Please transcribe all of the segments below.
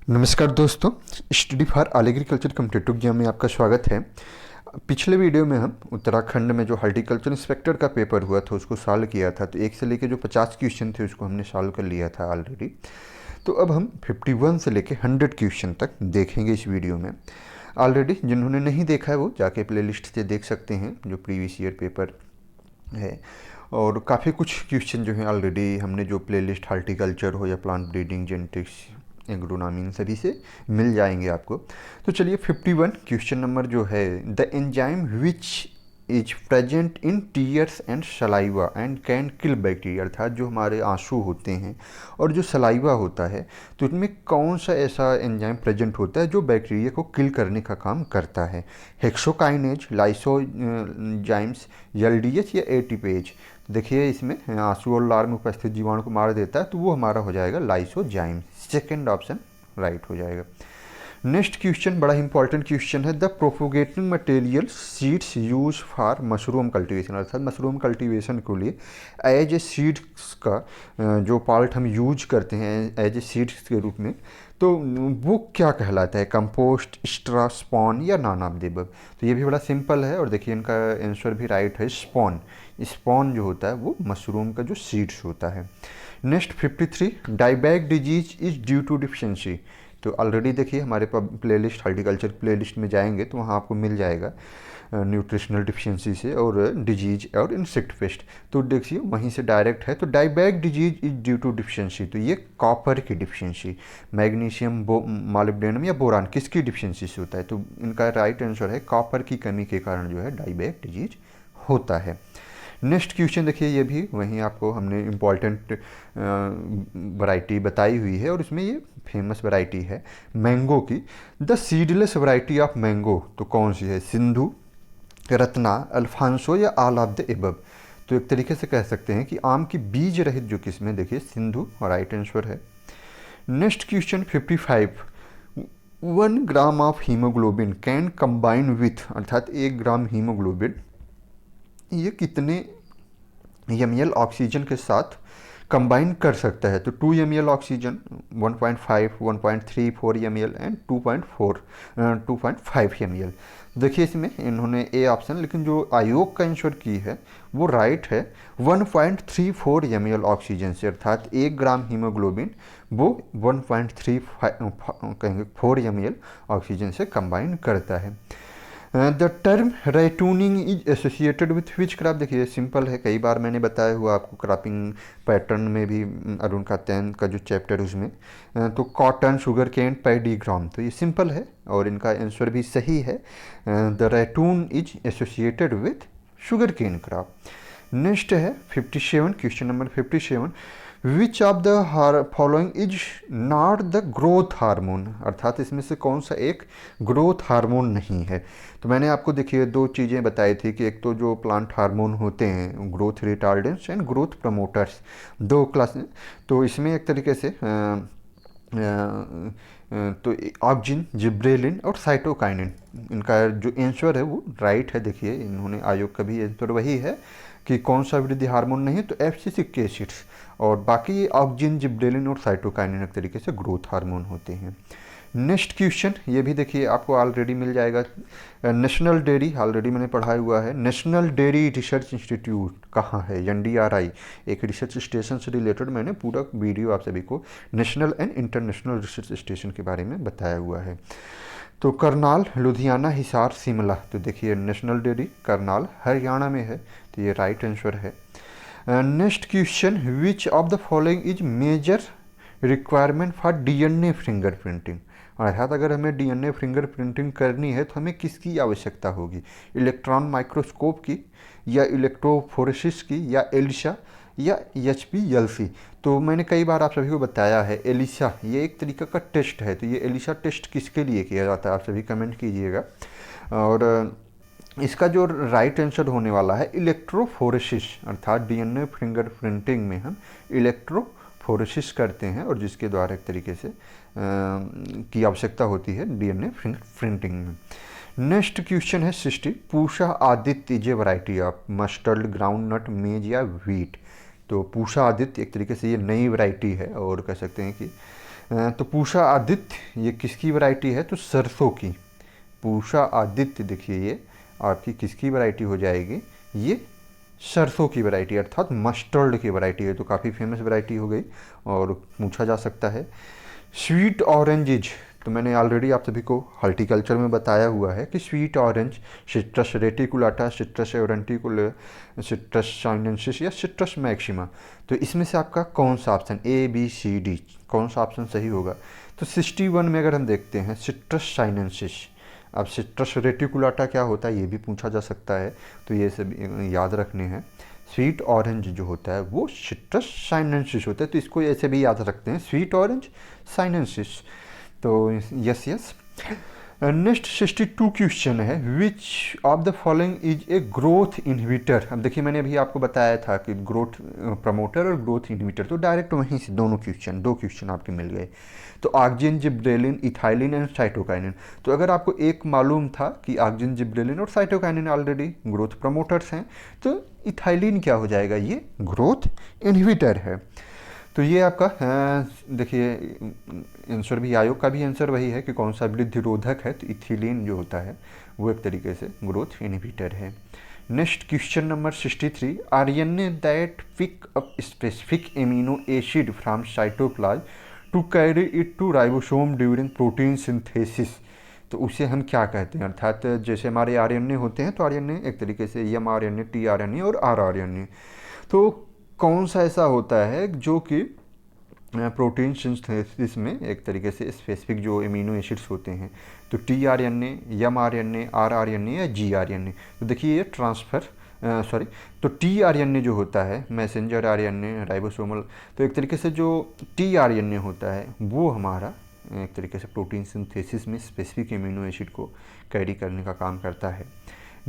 नमस्कार दोस्तों, study for all agriculture competitive exam में आपका स्वागत है। पिछले वीडियो में हम उत्तराखंड में जो हॉर्टिकल्चर इंस्पेक्टर का पेपर हुआ था उसको सॉल्व किया था। तो एक से लेके जो 50 क्वेश्चन थे उसको हमने सॉल्व कर लिया था ऑलरेडी। तो अब हम 51 से लेके 100 क्वेश्चन तक देखेंगे इस वीडियो में। ऑलरेडी जिन्होंने नहीं देखा है वो जाके प्लेलिस्ट से देख सकते हैं जो प्रीवियस ईयर पेपर है। और काफ़ी कुछ क्वेश्चन जो हैं ऑलरेडी हमने जो प्लेलिस्ट हॉर्टिकल्चर हो या प्लांट ब्रीडिंग जेनेटिक्स एग्रोनॉमी इन सभी से मिल जाएंगे आपको। तो चलिए 51 क्वेश्चन नंबर जो है, the enzyme which is present in tears and saliva and can kill bacteria, अर्थात जो हमारे आंसू होते हैं और जो सलाइवा होता है तो इनमें कौन सा ऐसा एंजाइम प्रेजेंट होता है जो बैक्टीरिया को किल करने का काम करता है। हेक्सोकाइनेज, लाइसोजाइम्स, एलडीएच या एटीपेज। देखिए इसमें आंसू और लार में उपस्थित जीवाणु को मार देता है तो वो हमारा हो जाएगा लाइसोजाइम। सेकेंड ऑप्शन राइट हो जाएगा। नेक्स्ट क्वेश्चन बड़ा इंपॉर्टेंट क्वेश्चन है, the propagating material seeds use for mushroom cultivation, अर्थात मशरूम कल्टीवेशन के लिए एज ए सीड्स का जो पार्ट हम यूज करते हैं एज ए सीड्स के रूप में, तो वो क्या कहलाता है, कंपोस्ट, स्ट्रा, स्पॉन या नॉन ऑफ द अबव। तो ये भी बड़ा सिंपल है और देखिए इनका आंसर भी राइट है, स्पॉन। स्पॉन जो होता है वो मशरूम का जो सीड्स होता है। Next 53, dieback disease is due to deficiency. तो ऑलरेडी देखिए हमारे प्लेलिस्ट हॉर्टिकल्चर प्लेलिस्ट में जाएंगे तो वहाँ आपको मिल जाएगा न्यूट्रिशनल डिफिशिएंसी से और डिजीज और इंसेक्ट पेस्ट। तो देखिए वहीं से डायरेक्ट है, तो dieback disease is due to deficiency, तो ये कॉपर की डिफिशिएंसी, मैग्नीशियम, मॉलिब्डेनम या बोरान किसकी डिफिशिएंसी से होता है। तो इनका राइट आंसर है कॉपर की कमी के कारण जो है डायबैक डिजीज होता है। नेक्स्ट क्वेश्चन देखिए, ये भी वहीं आपको हमने इम्पॉर्टेंट वैरायटी बताई हुई है और इसमें ये फेमस वैरायटी है मैंगो की। The seedless variety of mango तो कौन सी है, सिंधु, रत्ना, अल्फांसो या ऑल ऑफ द एबव। तो एक तरीके से कह सकते हैं कि आम की बीज रहित जो किस्में, देखिए सिंधु राइट आंसर है। Next question 55, 1 gram of haemoglobin can combine with, अर्थात 1 ग्राम हीमोग्लोबिन ये कितने ml ऑक्सीजन के साथ कंबाइन कर सकता है। तो 2 ml oxygen, 1.5, 1.34 ml and 2.5 ml। देखिए इसमें इन्होंने ए ऑप्शन, लेकिन जो आयोग का आंसर की है वो राइट है 1.34 ml ऑक्सीजन से, अर्थात 1 ग्राम हीमोग्लोबिन वो 1.34 ml ऑक्सीजन से कंबाइन करता है। The term ratooning is associated with which crop. देखिए सिंपल है, कई बार मैंने बताया हुआ आपको क्रापिंग पैटर्न में भी, अरुण कात्यायन का जो चैप्टर है उसमें। तो कॉटन, शुगर केन, पैडी, ग्राम। तो ये सिंपल है और इनका आंसर भी सही है, the ratoon is associated with sugar cane crop. Next है 57, question number 57, which of the following is not the growth hormone, अर्थात इसमें से कौन सा एक ग्रोथ हार्मोन नहीं है। तो मैंने आपको देखिए 2 चीज़ें बताई थी कि एक तो जो प्लांट हार्मोन होते हैं growth retardants and growth promoters, 2 class. तो इसमें एक तरीके से तो ऑक्जिन, जिब्रेलिन और साइटोकाइनिन, इनका जो आंसर है वो राइट है। देखिए इन्होंने आयोग का भी आंसर वही है कि कौन सा वृद्धि हार्मोन नहीं है, तो एब्सिसिक एसिड्स, और बाकी ऑक्जिन, जिब्रेलिन और साइटोकाइनिन एक तरीके से ग्रोथ हार्मोन होते हैं। नेक्स्ट क्वेश्चन ये भी देखिए आपको ऑलरेडी मिल जाएगा, नेशनल डेयरी ऑलरेडी मैंने पढ़ाया हुआ है। नेशनल डेयरी रिसर्च इंस्टीट्यूट कहाँ है, NDRI, एक रिसर्च स्टेशन से रिलेटेड मैंने पूरा वीडियो आप सभी को national and international research station के बारे में बताया हुआ है। तो करनाल, लुधियाना, हिसार, शिमला। तो देखिए नेशनल डेयरी करनाल हरियाणा में है, तो ये राइट आंसर है। Next question, which of the following is major requirement for DNA fingerprinting, अर्थात अगर हमें DNA फिंगरप्रिंटिंग करनी है तो हमें किसकी आवश्यकता होगी, इलेक्ट्रॉन माइक्रोस्कोप की या इलेक्ट्रोफोरेसिस की या एलिसा या HPLC। तो मैंने कई बार आप सभी को बताया है एलिसा ये एक तरीका का टेस्ट है। तो ये एलिसा टेस्ट किसके लिए किया जाता है, आप सभी कमेंट कीजिएगा। और इसका जो राइट आंसर होने वाला है इलेक्ट्रोफोरेसिस, अर्थात DNA फिंगरप्रिंटिंग में हम इलेक्ट्रोफोरेसिस करते हैं और जिसके द्वारा एक तरीके से की आवश्यकता होती है DNA फिंगरप्रिंटिंग में। नेक्स्ट क्वेश्चन है 60, Pusa Aditya is a variety of mustard, groundnut, maize या व्हीट। तो पूषा आदित्य एक तरीके से ये नई वैरायटी है और कह सकते हैं कि तो पूषा आदित्य ये किसकी वैरायटी है? तो सरसों की। पूषा आदित्य देखिए ये आपकी किसकी वैरायटी हो जाएगी? ये सरसों की वैरायटी अर्थात मस्टर्ड की वैरायटी है। तो काफ़ी फेमस वैरायटी हो गई और पूछा जा सकता है। स्वीट ऑरेंजेज, तो मैंने ऑलरेडी आप सभी को हॉर्टिकल्चर में बताया हुआ है कि sweet orange citrus reticulata, citrus एवरेंटिकुल, सिट्रस साइनेंसिस या सिट्रस मैक्सिमा। तो इसमें से आपका कौन सा ऑप्शन ABCD कौन सा ऑप्शन सही होगा? तो 61 में अगर हम देखते हैं सिट्रस साइनेंसिस। अब सिट्रस रेटिकुलाटा क्या होता है ये भी पूछा जा सकता है, तो ये सब याद रखने हैं। स्वीट ऑरेंज जो होता है वो सिट्रस साइनेंसिस होता है, तो इसको ऐसे भी याद रखते हैं, स्वीट ऑरेंज साइनेंसिस। तो यस यस। नेक्स्ट 62 क्वेश्चन है, विच of the following is a growth inhibitor. अब देखिए मैंने अभी आपको बताया था कि ग्रोथ प्रमोटर और ग्रोथ इनहिबिटर, तो डायरेक्ट वहीं से दो क्वेश्चन आपके मिल गए। तो auxin, gibberellin, ethylene and cytokinin. तो अगर आपको एक मालूम था कि ऑक्जिन, जिब्रेलिन और साइटोकाइनिन ऑलरेडी ग्रोथ प्रमोटर्स हैं, तो इथाइलिन क्या हो जाएगा? ये ग्रोथ इनहिबिटर है। तो ये आपका देखिए आंसर भी, आयोग का भी आंसर वही है कि कौन सा वृद्धि रोधक है, तो इथिलीन जो होता है वो एक तरीके से ग्रोथ इनहिबिटर है। Next question number 63, RNA that pick up specific amino acid from cytoplasm to carry it to ribosome during protein synthesis. तो उसे हम क्या कहते हैं? अर्थात जैसे हमारे आरएनए होते हैं, तो आरएनए एक तरीके से mRNA, tRNA और rRNA। तो कौन सा ऐसा होता है जो कि प्रोटीन सिंथेसिस में एक तरीके से स्पेसिफिक जो एमिनो एसिड्स होते हैं, तो tRNA, mRNA, rRNA या gRNA। तो देखिए ये तो tRNA जो होता है मैसेंजर RNA राइबोसोमल, तो एक तरीके से जो tRNA होता है वो हमारा एक तरीके से प्रोटीन सिंथेसिस में स्पेसिफिक एमिनो एसिड को कैरी करने का काम करता है।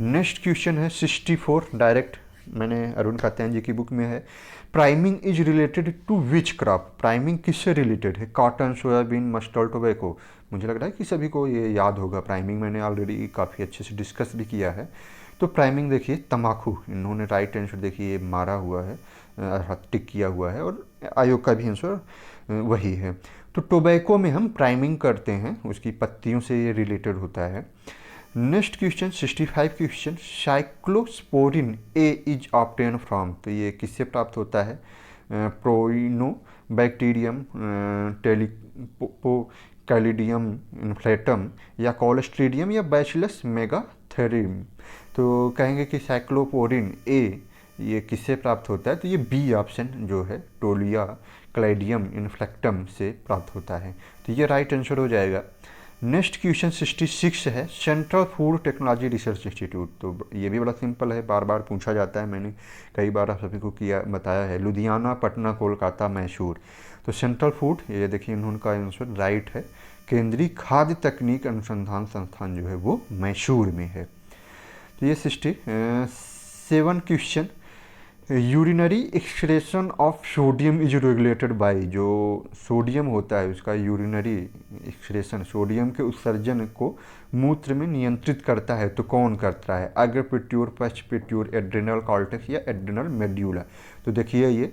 नेक्स्ट क्वेश्चन है 64, डायरेक्ट मैंने अरुण कात्यायन जी की बुक में है। Priming is related to which crop? Priming किससे रिलेटेड है? Cotton, soybean, mustard, tobacco. मुझे लग रहा है कि सभी को ये याद होगा। प्राइमिंग मैंने ऑलरेडी काफ़ी अच्छे से डिस्कस भी किया है। तो प्राइमिंग देखिए तम्बाकू, इन्होंने राइट आंसर देखिए मारा हुआ है, टिक किया हुआ है, और आयोग का भी आंसर वही है। तो टोबैको में हम प्राइमिंग करते हैं, उसकी पत्तियों से ये रिलेटेड होता है। Next question 65 question, cyclosporin A is obtain from. तो ये किससे प्राप्त होता है? प्रोइनो बैक्टीरियम, कैलिडियम इन्फ्लेटम या कोलेस्ट्रीडियम या बैसिलस मेगाथेरियम। तो कहेंगे कि साइक्लोपोरिन ए ये किससे प्राप्त होता है? तो ये बी ऑप्शन जो है टोलिया क्लाइडियम इन्फ्लेक्टम से प्राप्त होता है, तो ये राइट आंसर हो जाएगा। नेक्स्ट क्वेश्चन 66 है, central food technology research institute. तो ये भी बड़ा सिंपल है, बार बार पूछा जाता है, मैंने कई बार आप सभी को बताया है। लुधियाना, पटना, कोलकाता, मैसूर। तो सेंट्रल फूड ये देखिए उनका आंसर राइट है। केंद्रीय खाद्य तकनीक अनुसंधान संस्थान जो है वो मैसूर में है। तो ये 67 question, urinary excretion of sodium is regulated by. जो सोडियम होता है उसका यूरिनरी एक्सक्रेशन, सोडियम के उत्सर्जन को मूत्र में नियंत्रित करता है, तो कौन करता है? अग्रपिट्यूर, पश्चपिट्यूर, एड्रिनल कॉर्टेक्स या एड्रिनल मेड्यूला। तो देखिए ये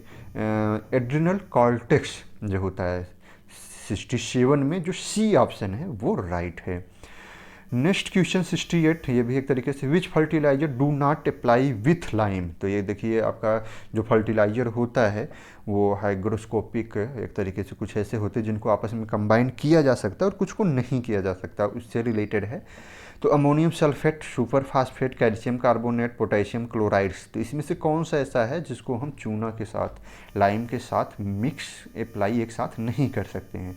एड्रिनल कॉर्टेक्स जो होता है 67 में जो सी ऑप्शन है वो राइट है। नेक्स्ट क्वेश्चन 68, ये भी एक तरीके से, which fertilizer do not apply with lime. तो ये देखिए आपका जो फर्टिलाइजर होता है वो हाइग्रोस्कोपिक एक तरीके से कुछ ऐसे होते हैं जिनको आपस में कंबाइन किया जा सकता है और कुछ को नहीं किया जा सकता, उससे रिलेटेड है। तो ammonium sulphate, super phosphate, calcium carbonate, potassium chlorides. तो इसमें से कौन सा ऐसा है जिसको हम चूना के साथ, लाइम के साथ मिक्स अप्लाई एक साथ नहीं कर सकते हैं?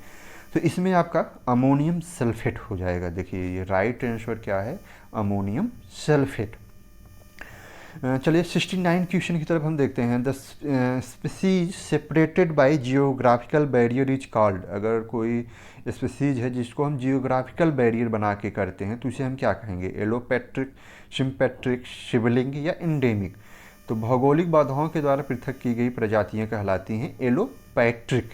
तो इसमें आपका अमोनियम सल्फेट हो जाएगा। देखिए ये राइट आंसर क्या है? Ammonium sulphate. चलिए 69 क्वेश्चन की तरफ हम देखते हैं। The species separated by geographical barrier is called. अगर कोई स्पीसीज है जिसको हम जियोग्राफिकल बैरियर बना के करते हैं तो उसे हम क्या कहेंगे? एलोपैट्रिक, सिम्पैट्रिक, सिबलिंग या एंडेमिक। तो भौगोलिक बाधाओं के द्वारा पृथक की गई प्रजातियाँ कहलाती हैं एलोपैट्रिक।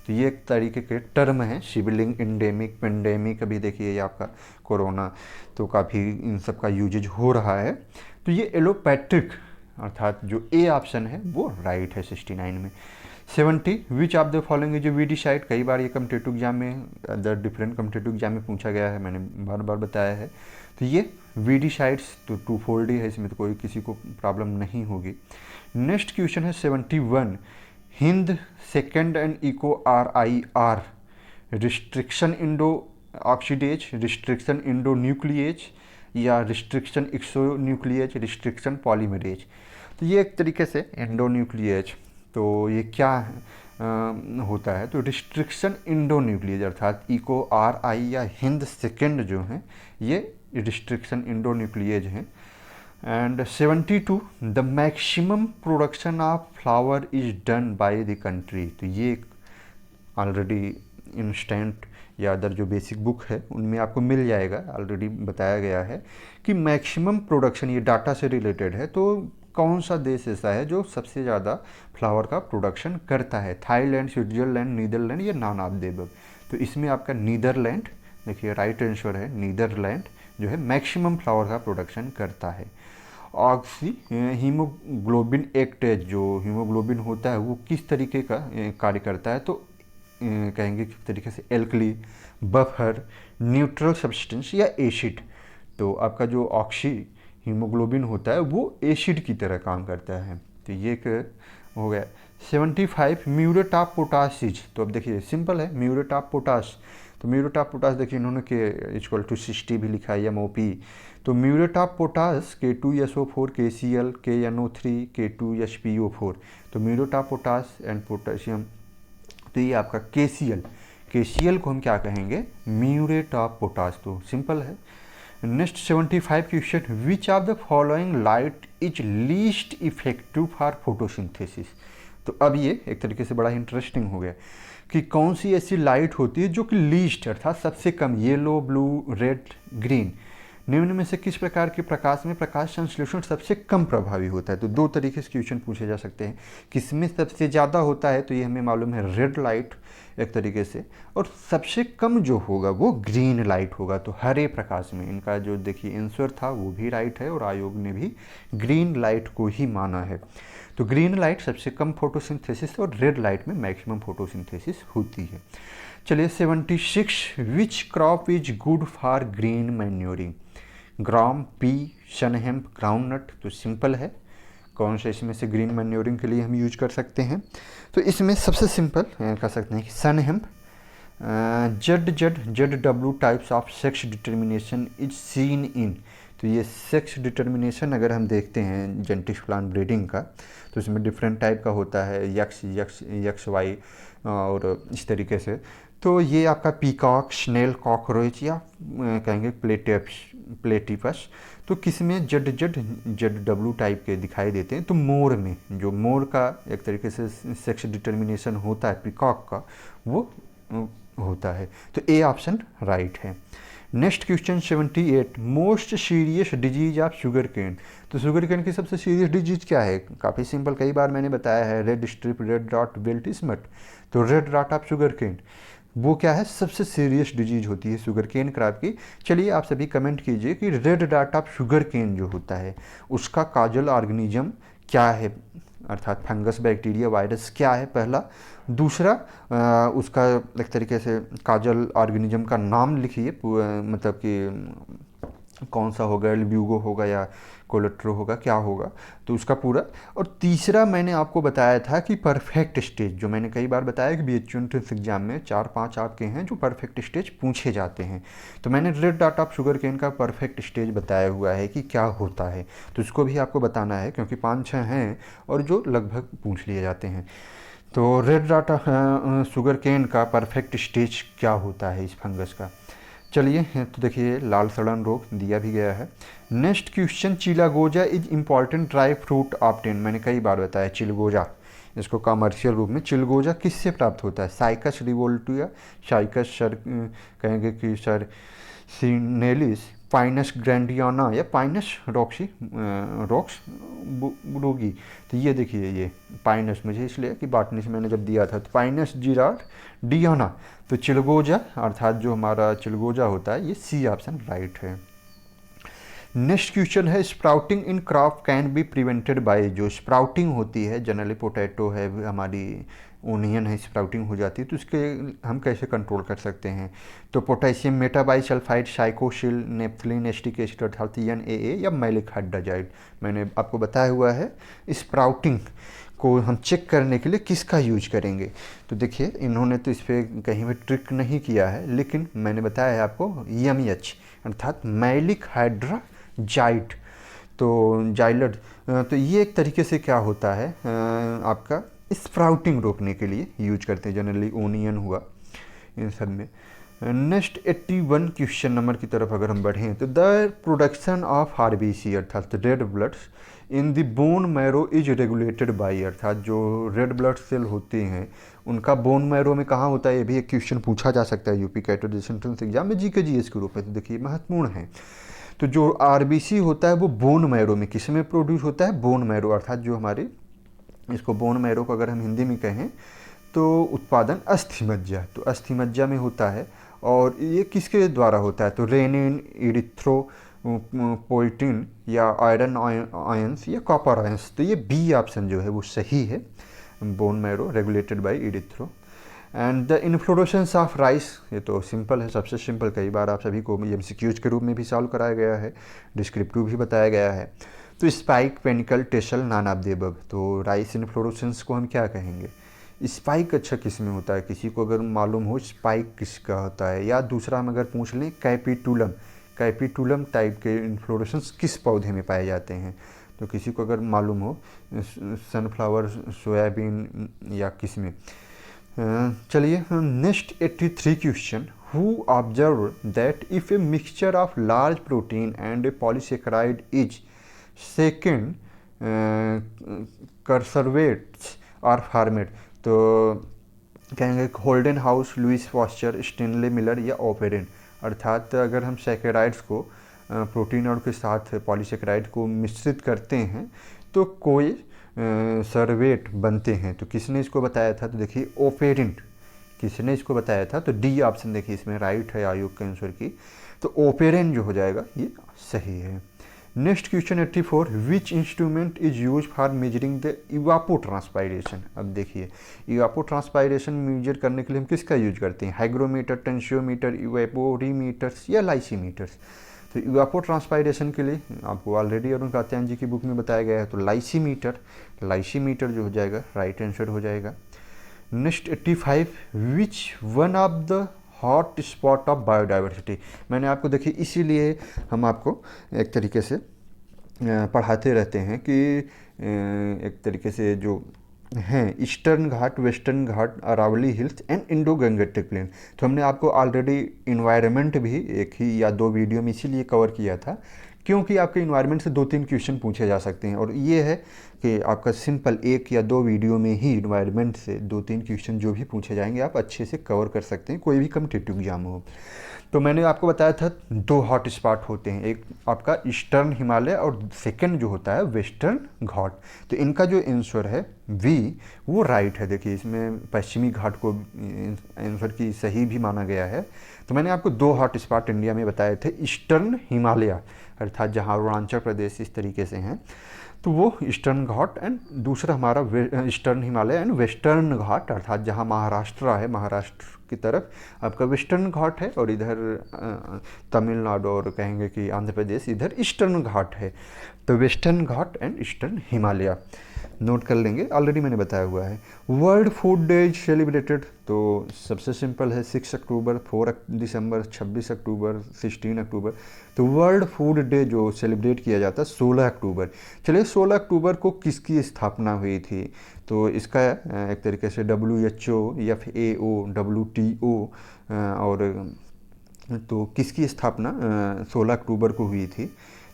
तो ये एक तरीके के टर्म है, सिबलिंग, एंडेमिक, पेंडेमिक। अभी देखिए ये आपका कोरोना, तो काफ़ी इन सब का यूजेज हो रहा है। तो ये एलोपैट्रिक अर्थात जो ए ऑप्शन है वो राइट है 69 में। 70 विच of the following is weedicide, कई बार ये कम्पिटेटिव एग्जाम में, अदर डिफरेंट कम्पिटेटिव एग्जाम में पूछा गया है, मैंने बार बार बताया है। तो ये वीडिसाइड्स तो टू फोल्ड ही है, इसमें तो कोई किसी को प्रॉब्लम नहीं होगी। नेक्स्ट क्वेश्चन है 71 Hind second and Eco RIR restriction endo oxidase, restriction endonuclease या रिस्ट्रिक्शन एक्सोन्यूक्लिएज, रिस्ट्रिक्शन पॉलीमरेज। तो ये एक तरीके से इंडो न्यूक्लिएज, तो ये क्या होता है, तो रिस्ट्रिक्शन इंडो न्यूक्लिएज अर्थात इको RI या हिंद सेकेंड जो हैं ये रिस्ट्रिक्शन इंडो न्यूक्लिएज हैं। And 72 the maximum production of flower is done by the country. तो ये ऑलरेडी इंस्टेंट या अदर जो बेसिक बुक है उनमें आपको मिल जाएगा, ऑलरेडी बताया गया है कि मैक्सिमम प्रोडक्शन, ये डाटा से रिलेटेड है, तो कौन सा देश ऐसा है जो सबसे ज़्यादा फ्लावर का प्रोडक्शन करता है, थाईलैंड, स्विट्जरलैंड, नीदरलैंड या नॉन ऑफ द अबव। तो इसमें आपका नीदरलैंड, देखिए राइट आंसर है नीदरलैंड जो है मैक्सिमम फ्लावर का प्रोडक्शन करता है। ऑक्सी हीमोग्लोबिन एक्टेज, जो हीमोग्लोबिन होता है वो किस तरीके का कार्य करता है, तो कहेंगे किस तरीके से एल्कली, बफर, न्यूट्रल सब्सटेंस या एसिड। तो आपका जो ऑक्सी हीमोग्लोबिन होता है वो एसिड की तरह काम करता है। तो ये एक हो गया। 75 म्यूरेट ऑफ पोटासिज, तो अब देखिए सिंपल है म्यूरेट ऑफ पोटास। तो म्यूरेट ऑफ पोटास देखिए इन्होंने के इक्वल टू 60 भी लिखा है MOP। तो muriate of potash K2SO4 KCl KNO3 K2SPO4। तो muriate of potash and potassium, तो ये आपका KCl को हम क्या कहेंगे, म्यूरेट ऑफ पोटास। तो सिंपल है। Next 75 question which of the following light is least effective for photosynthesis. तो अब ये एक तरीके से बड़ा इंटरेस्टिंग हो गया कि कौन सी ऐसी लाइट होती है जो कि लीस्ट अर्थात सबसे कम, येलो, ब्लू, रेड, ग्रीन, निम्न में से किस प्रकार के प्रकाश में प्रकाश संश्लेषण सबसे कम प्रभावी होता है। तो दो तरीके से क्वेश्चन पूछे जा सकते हैं, किसमें सबसे ज़्यादा होता है, तो ये हमें मालूम है रेड लाइट एक तरीके से, और सबसे कम जो होगा वो ग्रीन लाइट होगा। तो हरे प्रकाश में इनका जो देखिए आंसर था वो भी राइट है और आयोग ने भी ग्रीन लाइट को ही माना है। तो ग्रीन लाइट सबसे कम फोटोसिंथेसिस और रेड लाइट में मैक्सिमम फोटोसिंथेसिस होती है। चलिए 76 which crop is good for green manuring, gram, P, sunn hemp, groundnut. तो सिंपल है, कौन सा इसमें से ग्रीन मैन्योरिंग के लिए हम यूज कर सकते हैं, तो इसमें सबसे सिंपल कह सकते हैं कि sunn hemp. ZW types of sex determination is seen in. तो ये सेक्स डिटर्मिनेशन अगर हम देखते हैं जेनेटिक्स प्लांट ब्रीडिंग का, तो इसमें डिफरेंट टाइप का होता है, XY और इस तरीके से। तो ये आपका पीकॉक, स्नेल, कॉकरोच या कहेंगे प्लेटिपस। तो किस में ZW टाइप के दिखाई देते हैं, तो मोर में, जो मोर का एक तरीके से सेक्स डिटर्मिनेशन होता है पीकॉक का, वो होता है। तो ए ऑप्शन राइट है। Next question 78 most serious disease of sugar cane. तो शुगर केन की सबसे सीरियस डिजीज क्या है, काफ़ी सिंपल, कई बार मैंने बताया है, red stripe, red dot, belt smut. तो red dot of sugar cane वो क्या है, सबसे सीरियस डिजीज होती है शुगर केन क्रॉप की। चलिए आप सभी कमेंट कीजिए कि red dot of sugar cane जो होता है उसका काजल ऑर्गेनिज्म क्या है, अर्थात फंगस, बैक्टीरिया, वायरस क्या है पहला। दूसरा उसका एक तरीके से काजल ऑर्गेनिज्म का नाम लिखिए, मतलब कि कौन सा होगा, एल्ब्यूगो होगा या कोलेट्रो होगा, क्या होगा, तो उसका पूरा। और तीसरा मैंने आपको बताया था कि परफेक्ट स्टेज, जो मैंने कई बार बताया कि BHU एंट्रेंस एग्जाम में 4-5 आपके हैं जो परफेक्ट स्टेज पूछे जाते हैं। तो मैंने red dot of sugar cane का परफेक्ट स्टेज बताया हुआ है कि क्या होता है, तो इसको भी आपको बताना है क्योंकि 5-6 हैं और जो लगभग पूछ लिए जाते हैं। तो रेड डॉट शुगर केन का परफेक्ट स्टेज क्या होता है इस फंगस का। चलिए तो देखिए लाल सड़न रोग दिया भी गया है। Next question chilgoza is important dry fruit obtain. मैंने कई बार बताया चिलगोजा, इसको कमर्शियल रूप में चिलगोजा किससे प्राप्त होता है, साइकस रिवोल्टुआ, साइकस सर कहेंगे कि सर सिनेलिस, पाइनस ग्रैंडियाना या पाइनस रॉक्स बुरोगी। तो ये देखिए ये पाइनस, मुझे इसलिए कि बॉटनी से मैंने जब दिया था, तो पाइनस जिरार्डियाना। तो चिलगोजा अर्थात जो हमारा चिलगोजा होता है, ये सी ऑप्शन राइट है। नेक्स्ट क्वेश्चन है sprouting in crop can be prevented by. जो स्प्राउटिंग होती है जनरली पोटैटो है हमारी, ओनियन है स्प्राउटिंग हो जाती है, तो इसके हम कैसे कंट्रोल कर सकते हैं। तो potassium metabisulphide, साइकोसिल, naphthalene acetic acid अर्थात NaA या मैलिक हाइड्रोजाइड, मैंने आपको बताया हुआ है। स्प्राउटिंग को हम चेक करने के लिए किसका यूज करेंगे, तो देखिए इन्होंने तो इस पर कहीं भी ट्रिक नहीं किया है, लेकिन मैंने बताया है आपको MEH अर्थात मैलिक हाइड्रोजाइड, तो जाइलड। तो ये एक तरीके से क्या होता है आपका स्प्राउटिंग रोकने के लिए यूज करते हैं, जनरली ओनियन हुआ इन सब में। नेक्स्ट 81 क्वेश्चन नंबर की तरफ अगर हम बढ़ें तो द प्रोडक्शन ऑफ RBC अर्थात red bloods in the bone marrow is regulated by, अर्थात जो रेड ब्लड सेल होते हैं उनका बोन मैरो में कहाँ होता है, ये भी एक क्वेश्चन पूछा जा सकता है यूपी कैटेगरी एंट्रेंस एग्जाम में GK GS के रूप में, तो देखिए महत्वपूर्ण है। तो जो RBC होता है वो बोन मैरो में किस में प्रोड्यूस होता है, बोन मैरो अर्थात जो हमारे, इसको बोन मैरो को अगर हम हिंदी में कहें तो उत्पादन अस्थि मज्जा, तो अस्थि मज्जा में होता है। और ये किसके द्वारा होता है, तो रेनिन, इरिथ्रोपोइटिन या आयरन आयंस या कॉपर आयंस, तो ये B ऑप्शन जो है वो सही है, bone marrow regulated by erythro. And the inflorescence of rice, ये तो सिंपल है, सबसे सिंपल, कई बार आप सभी को MCQs के रूप में भी सॉल्व कराया गया है, डिस्क्रिप्टिव भी बताया गया है। तो spike, panicle, tassel, none of the above, तो राइस इन्फ्लोरेसेंस को हम क्या कहेंगे। स्पाइक अच्छा किस में होता है, किसी को अगर मालूम हो स्पाइक किसका होता है, या दूसरा हम अगर पूछ लें कैपिटुलम, कैपिटुलम टाइप के इन्फ्लोरेसेंस किस पौधे में पाए जाते हैं, तो किसी को अगर मालूम हो सनफ्लावर, सोयाबीन या किस में। चलिए next 83 question, who observe that if a mixture of large protein and a polysaccharide is second coacervates और फॉर्मेट, तो कहेंगे Holden House, Louis Pasteur, Stanley Miller या ओपेरिन, अर्थात अगर हम सेकेराइड्स को प्रोटीन और के साथ पॉलीसेकेराइड को मिश्रित करते हैं तो कोई सर्वेट बनते हैं, तो किसने इसको बताया था, तो देखिए ओपेरिन किसने इसको बताया था, तो D ऑप्शन देखिए इसमें राइट है आयुक के आंसर की, तो ओपेरिन जो हो जाएगा ये सही है। Next question 84, which instrument is use for measuring the evapotranspiration. अब देखिए इवापोट्रांसपायरेशन मेजर करने के लिए हम किसका यूज करते हैं, हाइग्रोमीटर, टेंशियोमीटर, इवेपोरीमीटर्स या लाइसीमीटर्स। तो इवापोट्रांसपायरेशन के लिए आपको ऑलरेडी अरुण कात्यायन जी की बुक में बताया गया है, तो लाइसीमीटर, लाइसीमीटर जो हो जाएगा राइट आंसर हो जाएगा। Next 85, which one of the hot spot of biodiversity, मैंने आपको देखिए इसीलिए हम आपको एक तरीके से पढ़ाते रहते हैं कि एक तरीके से जो हैं eastern Ghat, western Ghat, Aravalli hills and Indo Gangetic plain, तो हमने आपको ऑलरेडी इन्वायरमेंट भी एक ही या दो वीडियो में इसीलिए कवर किया था क्योंकि आपके इन्वायरमेंट से 2-3 क्वेश्चन पूछे जा सकते हैं, और ये है कि आपका सिंपल 1 या 2 वीडियो में ही इन्वायरमेंट से 2-3 क्वेश्चन जो भी पूछे जाएंगे आप अच्छे से कवर कर सकते हैं, कोई भी कॉम्पिटिटिव एग्जाम हो। तो मैंने आपको बताया था 2 हॉट स्पॉट होते हैं, एक आपका ईस्टर्न हिमालय और सेकंड जो होता है वेस्टर्न घाट। तो इनका जो आंसर है V वो राइट है, देखिए इसमें पश्चिमी घाट को आंसर की सही भी माना गया है। तो मैंने आपको 2 हॉट स्पॉट इंडिया में बताए थे, ईस्टर्न हिमालय अर्थात जहाँ अरुणाचल प्रदेश इस तरीके से हैं तो वो ईस्टर्न घाट, एंड दूसरा हमारा ईस्टर्न हिमालय एंड वेस्टर्न घाट अर्थात जहाँ महाराष्ट्र है, महाराष्ट्र की तरफ आपका वेस्टर्न घाट है और इधर तमिलनाडु और कहेंगे कि आंध्र प्रदेश इधर ईस्टर्न घाट है। तो western Ghat and eastern Himalaya note कर लेंगे, ऑलरेडी मैंने बताया हुआ है। World food day is celebrated, तो सबसे सिंपल है 6 अक्टूबर, 4 दिसंबर, 26 अक्टूबर, 16 अक्टूबर। तो वर्ल्ड फूड डे जो सेलिब्रेट किया जाता है 16 अक्टूबर। चलिए 16 अक्टूबर को किसकी स्थापना हुई थी, तो इसका एक तरीके से WHO, FAO, WTO और तो किसकी स्थापना 16 अक्टूबर को हुई थी,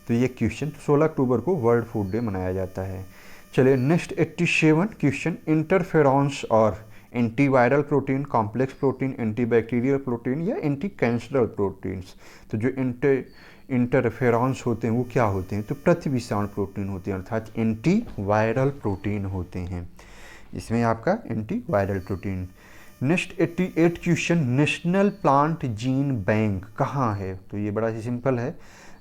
तो ये क्वेश्चन 16 अक्टूबर को वर्ल्ड फूड डे मनाया जाता है। चलिए नेक्स्ट 87 क्वेश्चन, इंटरफेरॉन्स और antiviral protein, complex protein, antibacterial protein या एंटी कैंसरल प्रोटीन्स। तो जो इंटरफेरॉन्स होते हैं वो क्या होते हैं, तो प्रतिविषाण प्रोटीन होते हैं अर्थात एंटीवायरल प्रोटीन होते हैं, इसमें आपका antiviral protein. Next 88 question, national plant gene bank कहाँ है, तो ये बड़ा ही सिंपल है,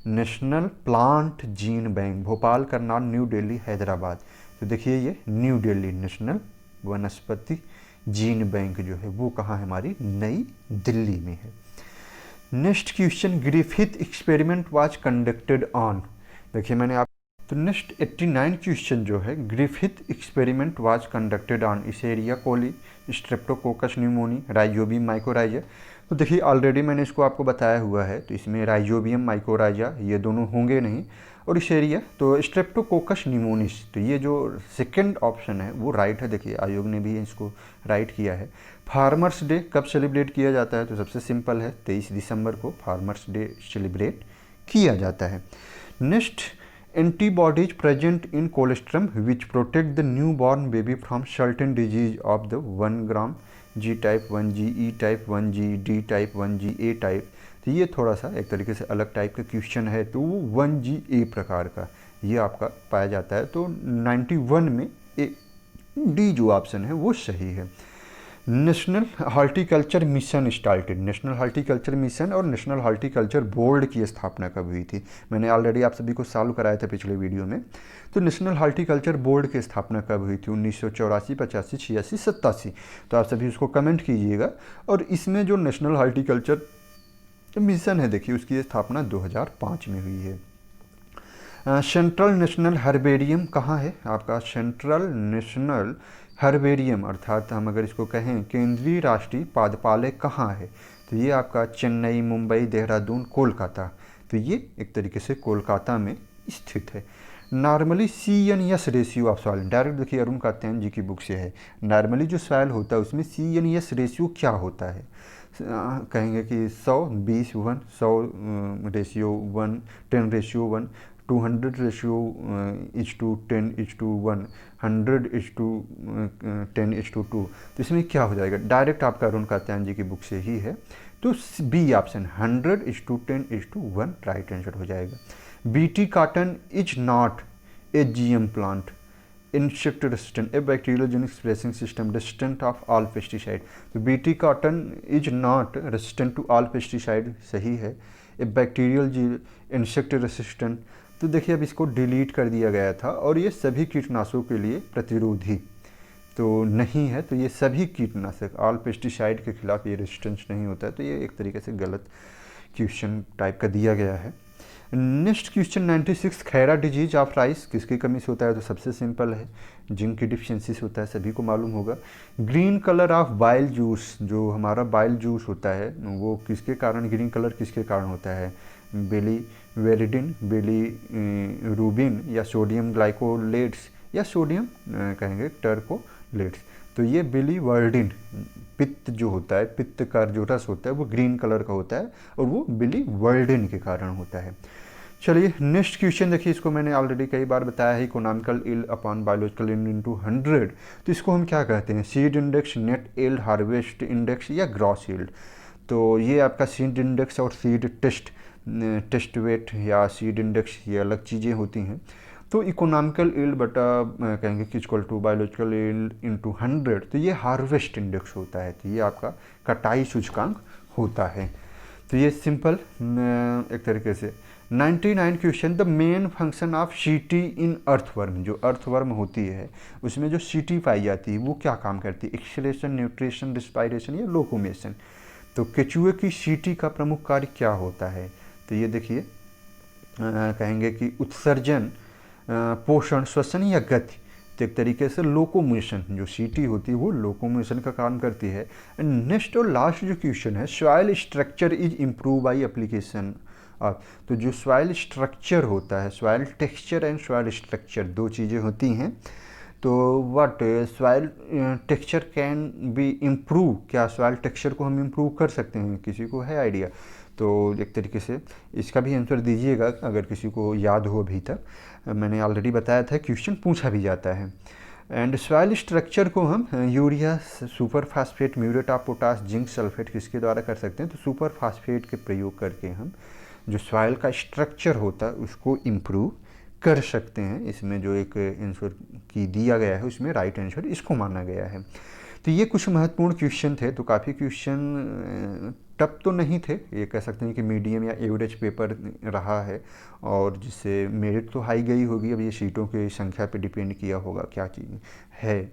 national plant gene bank Bhopal, Karnal, new Delhi, Hyderabad. तो देखिए ये न्यू दिल्ली नेशनल वनस्पति जीन बैंक जो है वो कहाँ है, हमारी नई दिल्ली में है। Next question, Griffith experiment was conducted on. देखिए मैंने आप, तो नेक्स्ट 89 क्वेश्चन जो है, Griffith experiment was conducted on escherichia coli, streptococcus pneumoniae, rhizobium mycorrhiza. तो देखिए ऑलरेडी मैंने इसको आपको बताया हुआ है, तो इसमें राइजोबियम माइकोराइजा ये दोनों होंगे नहीं, और इसेरिया तो स्ट्रेप्टोकोकस न्यूमोनिस। तो ये जो सेकंड ऑप्शन है वो राइट है। देखिए आयोग ने भी इसको राइट किया है। फार्मर्स डे कब सेलिब्रेट किया जाता है, तो सबसे सिंपल है, 23 दिसंबर को फार्मर्स डे सेलिब्रेट किया जाता है। Next, antibodies present in colostrum which protect the new born baby from certain disease of the 1 gram, G type 1G, E type 1G, D type 1G, A type. तो ये थोड़ा सा एक तरीके से अलग टाइप का क्वेश्चन है, तो वो 1G प्रकार का ये आपका पाया जाता है। तो 91 में डी जो ऑप्शन है वो सही है। National horticulture mission started, national horticulture mission और नेशनल हॉर्टिकल्चर बोर्ड की स्थापना कब हुई थी, मैंने ऑलरेडी आप सभी को सॉल्व कराया था पिछले वीडियो में। तो नेशनल हॉर्टिकल्चर बोर्ड की स्थापना कब हुई थी, 1984, 85, 86, 87। तो आप सभी उसको कमेंट कीजिएगा। और इसमें जो नेशनल हॉर्टिकल्चर मिशन है देखिए उसकी स्थापना 2005 में हुई है। सेंट्रल नेशनल हर्बेरियम कहाँ है आपका, सेंट्रल नेशनल हर्बेरियम अर्थात हम अगर इसको कहें केंद्रीय राष्ट्रीय पादपालय कहाँ है, तो ये आपका चेन्नई, मुंबई, देहरादून, कोलकाता। तो ये एक तरीके से कोलकाता में स्थित है। Normally CN/S ratio of soil, direct देखिए अरुण कात्यायन जी की बुक से है। नॉर्मली जो सॉइल होता है उसमें CN/S रेशियो क्या होता है, कहेंगे कि 100:20:1, 100:1, 10:1, 200:10:1, 100:10:2। तो इसमें क्या हो जाएगा, डायरेक्ट आपका अरुण कात्यायन जी की बुक से ही है। तो बी ऑप्शन 100:10:1 राइट आंसर हो जाएगा। BT cotton is not a GM plant, insect resistant, a bacteriogenic spacing system resistant of all pesticide। तो BT cotton is not resistant to all pesticide सही है। ए बैक्टीरियल इंसेक्ट रेसिस्टेंट, तो देखिए अब इसको delete कर दिया गया था, और ये सभी कीटनाशकों के लिए प्रतिरोधी तो नहीं है। तो ये सभी कीटनाशक ऑल पेस्टिसाइड के खिलाफ ये रेजिस्टेंस नहीं होता है। तो ये एक तरीके से गलत क्वेश्चन टाइप का दिया गया है। Next question 96, Khaira disease of rice किसकी कमी से होता है, तो सबसे सिंपल है, जिंक की डिफिशियंसी से होता है, सभी को मालूम होगा। Green colour of bile juice, जो हमारा बाइल जूस होता है वो किसके कारण, ग्रीन कलर किसके कारण होता है, बिलीवेरिडिन, बिलीरूबिन, या सोडियम ग्लाइकोलेट्स, या सोडियम कहेंगे टर्कोलेट्स। तो ये बिलीवर्डिन, पित्त जो होता है, पित्त का जो रस होता है वो ग्रीन कलर का होता है, और वो बिलीवर्डिन के कारण होता है। चलिए नेक्स्ट क्वेश्चन देखिए, इसको मैंने ऑलरेडी कई बार बताया है, economical yield upon biological yield into 100। तो इसको हम क्या कहते हैं, seed index, net yield, harvest index, या ग्रॉस यील्ड। तो ये आपका सीड इंडेक्स और सीड टेस्ट वेट या सीड इंडेक्स ये अलग चीज़ें होती हैं। तो इकोनॉमिकल यील्ड बटा कहेंगे कि equal to biological yield into 100, तो ये हार्वेस्ट इंडेक्स होता है। तो ये आपका कटाई सूचकांक होता है। तो ये सिंपल एक तरीके से 99 question, the main function of सीटी इन अर्थवर्म, जो अर्थवर्म होती है उसमें जो सीटी पाई जाती है वो क्या काम करती है, एक्सलेशन, न्यूट्रिशन, रिस्पायरेशन, या लोकोमेशन। तो केचुए की सीटी का प्रमुख कार्य क्या होता है, तो ये देखिए कहेंगे कि उत्सर्जन, पोषण, श्वसन, या गति। तो एक तरीके से लोकोमोशन, जो सीटी होती है वो लोकोमोशन का काम करती है। एंड नेक्स्ट और लास्ट जो क्वेश्चन है, soil structure is improve by application of. तो जो सॉइल स्ट्रक्चर होता है, soil texture and soil structure दो चीज़ें होती हैं। तो what soil texture can be improve, क्या सॉइल टेक्सचर को हम इम्प्रूव कर सकते हैं, किसी को है आइडिया? तो एक तरीके से इसका भी आंसर दीजिएगा अगर किसी को याद हो अभी तक। मैंने ऑलरेडी बताया था, क्वेश्चन पूछा भी जाता है। एंड सॉइल स्ट्रक्चर को हम urea, super phosphate, muriate of potash, zinc sulphate किसके द्वारा कर सकते हैं, तो सुपर फास्फेट के प्रयोग करके हम जो सॉइल का स्ट्रक्चर होता है उसको इम्प्रूव कर सकते हैं। इसमें जो एक आंसर की दिया गया है उसमें राइट आंसर इसको माना गया है। तो ये कुछ महत्वपूर्ण क्वेश्चन थे। तो काफ़ी क्वेश्चन टफ तो नहीं थे, ये कह सकते हैं कि मीडियम या एवरेज पेपर रहा है, और जिससे मेरिट तो हाई गई होगी। अब ये सीटों की संख्या पे डिपेंड किया होगा क्या चीज़ है।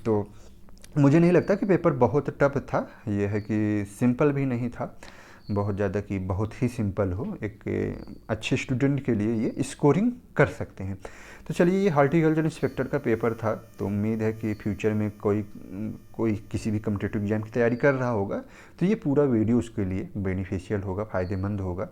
तो मुझे नहीं लगता कि पेपर बहुत टफ था। ये है कि सिंपल भी नहीं था बहुत ज़्यादा कि बहुत ही सिंपल हो। एक अच्छे स्टूडेंट के लिए ये स्कोरिंग कर सकते हैं। तो चलिए, ये हॉर्टिकल्चर इंस्पेक्टर का पेपर था। तो उम्मीद है कि फ्यूचर में कोई कोई किसी भी कम्पिटिटिव एग्जाम की तैयारी कर रहा होगा तो ये पूरा वीडियो उसके लिए बेनिफिशियल होगा, फ़ायदेमंद होगा।